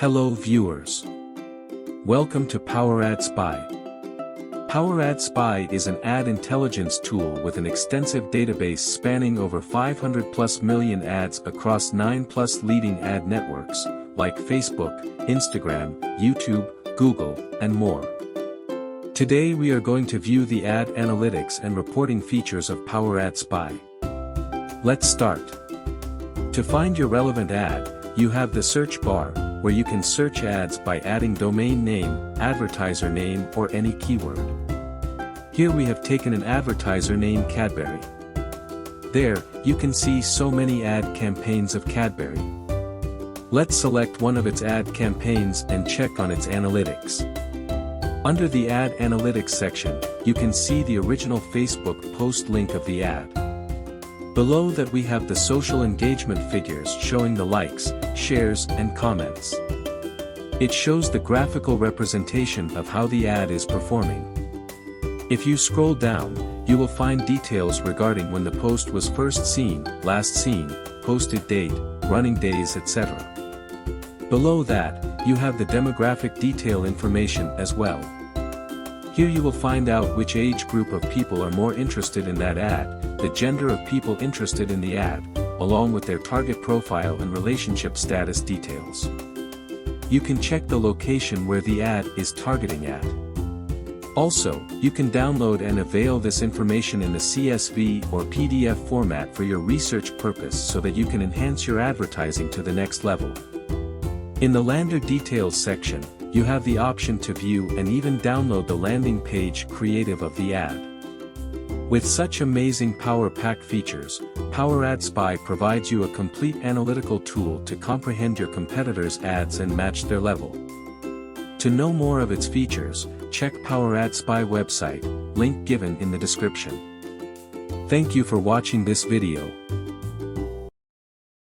Hello viewers. Welcome to PowerAdSpy. PowerAdSpy is an ad intelligence tool with an extensive database spanning over 500+ million ads across 9+ leading ad networks, like Facebook, Instagram, YouTube, Google, and more. Today we are going to view the ad analytics and reporting features of PowerAdSpy. Let's start. To find your relevant ad, you have the search bar, where you can search ads by adding domain name, advertiser name or any keyword. Here we have taken an advertiser name Cadbury. There, you can see so many ad campaigns of Cadbury. Let's select one of its ad campaigns and check on its analytics. Under the ad analytics section, you can see the original Facebook post link of the ad. Below that we have the social engagement figures showing the likes, shares, and comments. It shows the graphical representation of how the ad is performing. If you scroll down, you will find details regarding when the post was first seen, last seen, posted date, running days, etc. Below that, you have the demographic detail information as well. Here you will find out which age group of people are more interested in that ad, the gender of people interested in the ad, along with their target profile and relationship status details. You can check the location where the ad is targeting at. Also, you can download and avail this information in the CSV or PDF format for your research purpose so that you can enhance your advertising to the next level. In the Lander Details section, you have the option to view and even download the landing page creative of the ad. With such amazing power-packed features, PowerAdSpy provides you a complete analytical tool to comprehend your competitors' ads and match their level. To know more of its features, check PowerAdSpy website, link given in the description. Thank you for watching this video.